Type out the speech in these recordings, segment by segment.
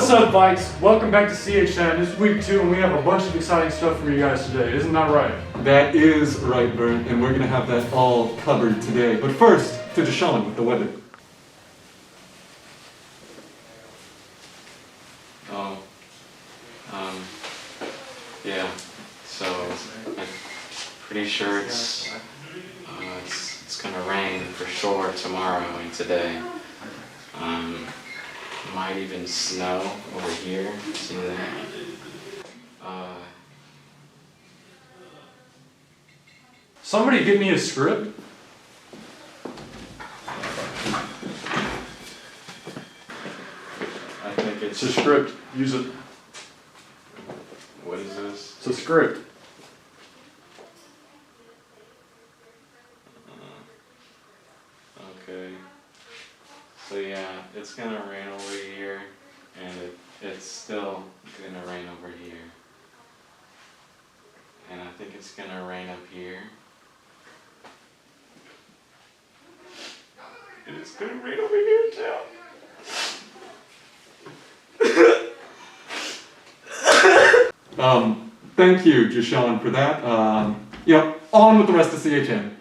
What's up, Vikes? Welcome back to CHN. This is week 2 and we have a bunch of exciting stuff for you guys today. Isn't that right? That is right, Bert, and we're going to have that all covered today. But first, to Deshaun with the weather. Yeah, so I'm pretty sure it's gonna rain for sure tomorrow and today. Might even snow over here. See that? Somebody give me a script. I think It's a script. Use it. What is this? It's a script. Okay. So yeah, it's gonna rain over here, and it's still gonna rain over here. And I think it's gonna rain up here. And it's gonna rain over here too. Thank you, Deshaun, for that. On with the rest of CHN.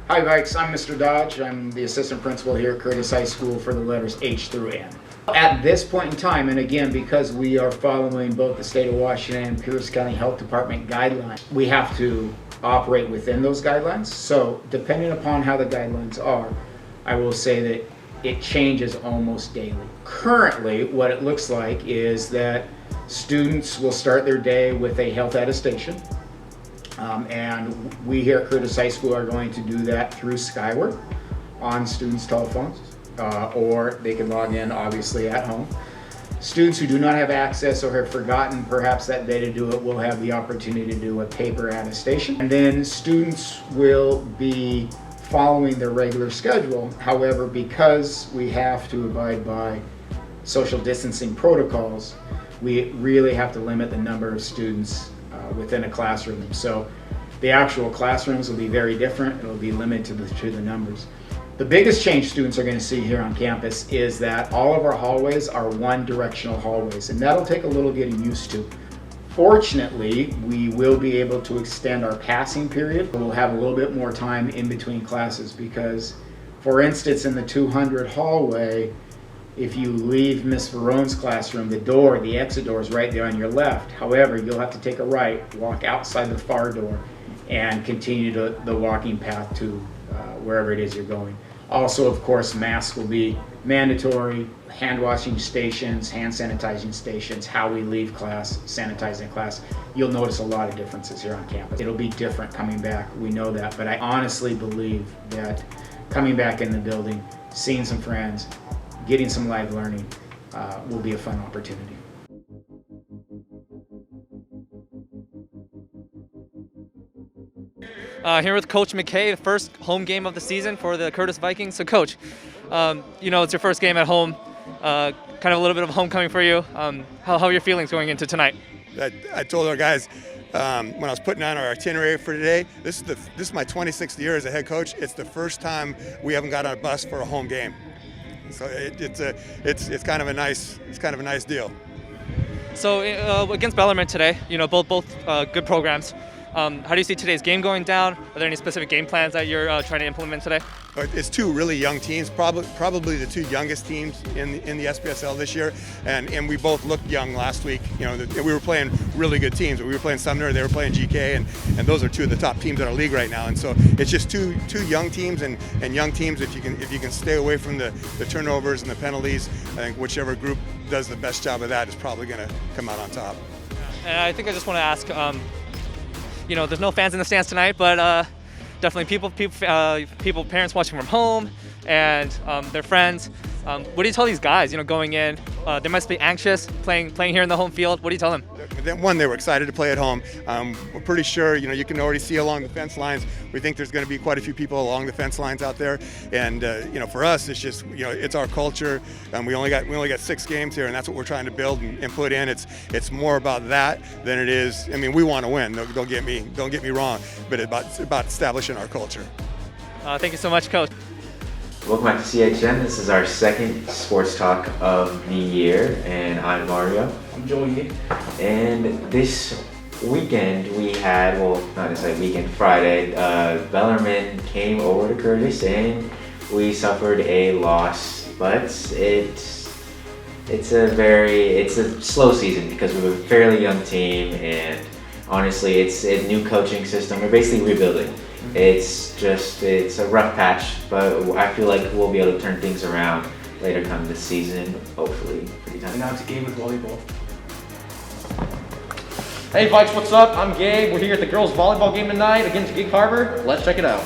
Hi Vikes, I'm Mr. Dodge. I'm the assistant principal here at Curtis High School for the letters H through N. At this point in time, and again because we are following both the state of Washington and Pierce County Health Department guidelines, we have to operate within those guidelines. So depending upon how the guidelines are, I will say that it changes almost daily. Currently, what it looks like is that students will start their day with a health attestation. And we here at Curtis High School are going to do that through Skyward on students' telephones, or they can log in obviously at home. Students who do not have access or have forgotten perhaps that day to do it will have the opportunity to do a paper attestation. And then students will be following their regular schedule. However, because we have to abide by social distancing protocols, we really have to limit the number of students within a classroom. So the actual classrooms will be very different. It'll be limited to the numbers. The biggest change students are going to see here on campus is that all of our hallways are one directional hallways, and that'll take a little getting used to. Fortunately, we will be able to extend our passing period. We'll have a little bit more time in between classes because, for instance, in the 200 hallway, if you leave Miss Verone's classroom, the exit door is right there on your left. However, you'll have to take a right, walk outside the far door, and continue the walking path to wherever it is you're going. Also, of course, masks will be mandatory, hand washing stations, hand sanitizing stations, how we leave class, sanitizing class. You'll notice a lot of differences here on campus. It'll be different coming back, we know that, but I honestly believe that coming back in the building, seeing some friends, getting some live learning will be a fun opportunity. Here with Coach Mckay, the first home game of the season for the Curtis Vikings. So Coach, it's your first game at home, kind of a little bit of homecoming for you. How are your feelings going into tonight? I told our guys when I was putting on our itinerary for today, this is my 26th year as a head coach. It's the first time we haven't got on a bus for a home game. So it's kind of a nice deal. So against Bellarmine today, both good programs. How do you see today's game going down? Are there any specific game plans that you're trying to implement today? It's two really young teams, probably the two youngest teams in the SPSL this year, and we both looked young last week. We were playing really good teams. We were playing Sumner, they were playing GK, and those are two of the top teams in our league right now. And so it's just two young teams, and young teams. If you can stay away from the turnovers and the penalties, I think whichever group does the best job of that is probably going to come out on top. And I think I just want to ask. There's no fans in the stands tonight, but definitely people, parents watching from home, and their friends. What do you tell these guys? Going in, they must be anxious playing here in the home field. What do you tell them? One, they were excited to play at home. We're pretty sure, you can already see along the fence lines. We think there's going to be quite a few people along the fence lines out there. And for us, it's just, it's our culture. We only got 6 games here, and that's what we're trying to build and put in. It's more about that than it is. I mean, we want to win. Don't get me wrong, but it's about establishing our culture. Thank you so much, Coach. Welcome back to CHN. This is our second sports talk of the year, and I'm Mario. I'm Joey. And this weekend we had, well, not necessarily weekend, Friday, Bellarmine came over to Curtis and we suffered a loss, but it's a slow season because we were a fairly young team, and honestly it's a new coaching system. We're basically rebuilding. It's a rough patch, but I feel like we'll be able to turn things around later come this season, hopefully. And now it's a game with volleyball. Hey Vikes, what's up? I'm Gabe. We're here at the girls' volleyball game tonight against Gig Harbor. Let's check it out.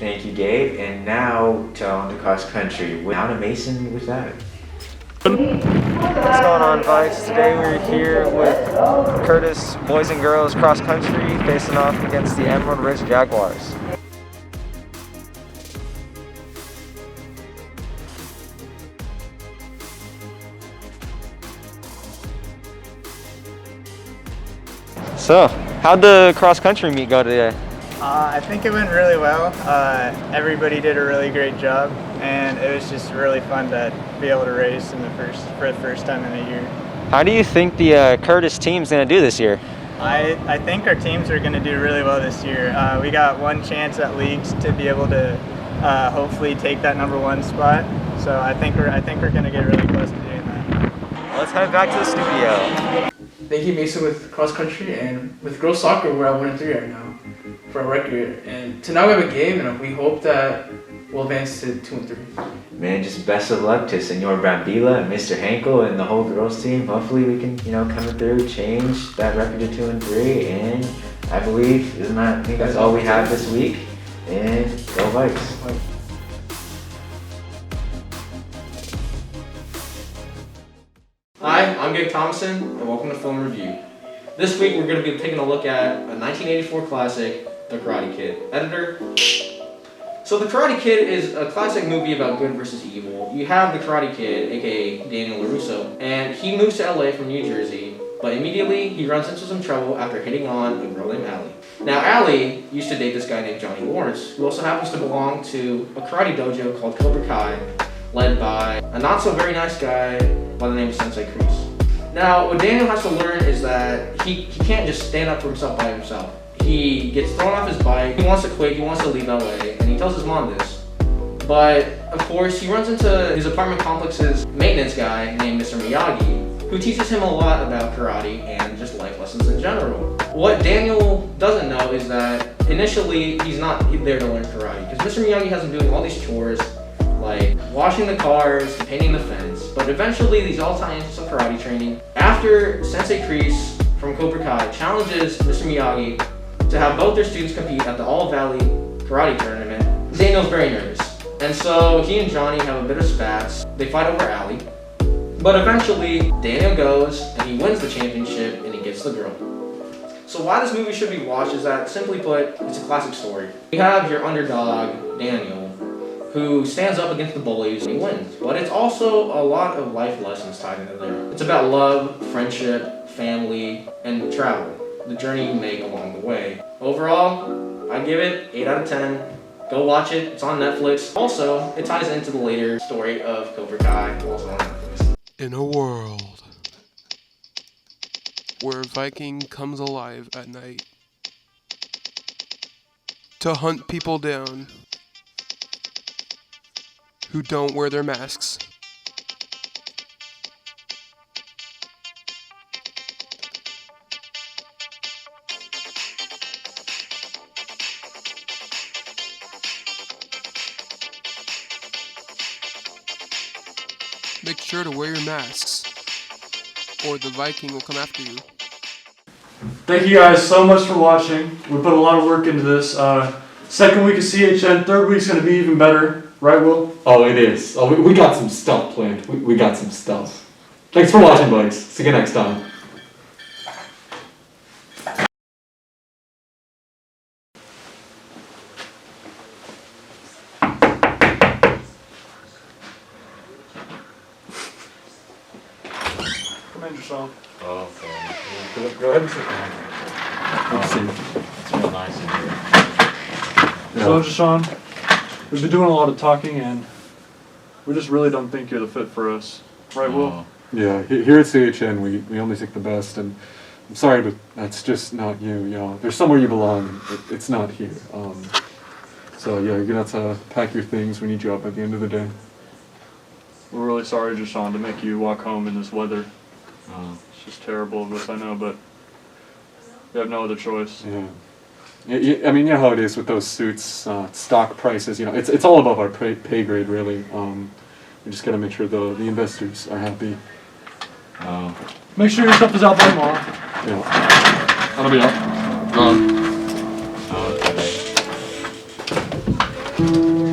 Thank you, Gabe. And now on to cross country. Down to Mason with that. What's going on, Vice? Today we're here with Curtis boys and girls cross country facing off against the Emerald Ridge Jaguars. So, how'd the cross country meet go today? I think it went really well. Everybody did a really great job, and it was just really fun to be able to race for the first time in a year. How do you think the Curtis team's gonna do this year? I think our teams are going to do really well this year. We got one chance at leagues to be able to hopefully take that #1 spot. So I think we're going to get really close to doing that. Let's head back to the studio. Thank you, Mason, with cross country, and with girls soccer, we're at 1-3 right now for our record. And tonight we have a game, and we hope that we'll advance to 2-3. Man, just best of luck to Senor Brambila and Mr. Henkel and the whole girls team. Hopefully we can, come through, change that record to 2-3, and I believe, I think that's all we have this week. And go Vikes. Hi, I'm Gabe Thomason, and welcome to Film Review. This week we're going to be taking a look at a 1984 classic, The Karate Kid. Editor? So The Karate Kid is a classic movie about good versus evil. You have the Karate Kid, aka Daniel LaRusso, and he moves to LA from New Jersey, but immediately he runs into some trouble after hitting on a girl named Allie. Now Allie used to date this guy named Johnny Lawrence, who also happens to belong to a karate dojo called Cobra Kai, led by a not so very nice guy by the name of Sensei Kreese. Now what Daniel has to learn is that he can't just stand up for himself by himself. He gets thrown off his bike, he wants to quit, he wants to leave LA, and he tells his mom this. But, of course, he runs into his apartment complex's maintenance guy named Mr. Miyagi, who teaches him a lot about karate and just life lessons in general. What Daniel doesn't know is that initially he's not there to learn karate, because Mr. Miyagi has him doing all these chores, like washing the cars, painting the fence, but eventually these all tie into some karate training. After Sensei Kreese from Cobra Kai challenges Mr. Miyagi to have both their students compete at the All Valley Karate Tournament, Daniel's very nervous. And so he and Johnny have a bit of spats. They fight over Allie. But eventually, Daniel goes and he wins the championship and he gets the girl. So why this movie should be watched is that, simply put, it's a classic story. You have your underdog, Daniel, who stands up against the bullies and he wins. But it's also a lot of life lessons tied into there. It's about love, friendship, family, and travel. The journey you make along the way. Overall, I give it 8 out of 10. Go watch it, it's on Netflix. Also, it ties into the later story of Cobra Kai, also on Netflix. In a world where a Viking comes alive at night to hunt people down who don't wear their masks, make sure to wear your masks, or the Viking will come after you. Thank you guys so much for watching. We put a lot of work into this. Second week of CHN, third week's going to be even better. Right, Will? Oh, it is. Oh, we got some stuff planned. We got some stuff. Thanks for watching, buddies. See you next time. Come in, Deshaun. Oh, okay. Go ahead and sit down. It's real nice in here. So, Deshaun, we've been doing a lot of talking, and we just really don't think you're the fit for us. Right, Will? Yeah, here at CHN, we only take the best, and I'm sorry, but that's just not you. You know, there's somewhere you belong. It's not here. So yeah, you're gonna have to pack your things. We need you up at the end of the day. We're really sorry, Deshaun, to make you walk home in this weather. Oh. It's just terrible of us, I know, but we have no other choice. Yeah. I mean, you know how it is with those suits, stock prices. You know, it's all above our pay grade, really. We just gotta make sure the investors are happy. Oh. Make sure your stuff is out by tomorrow. Yeah. That'll be out. Okay.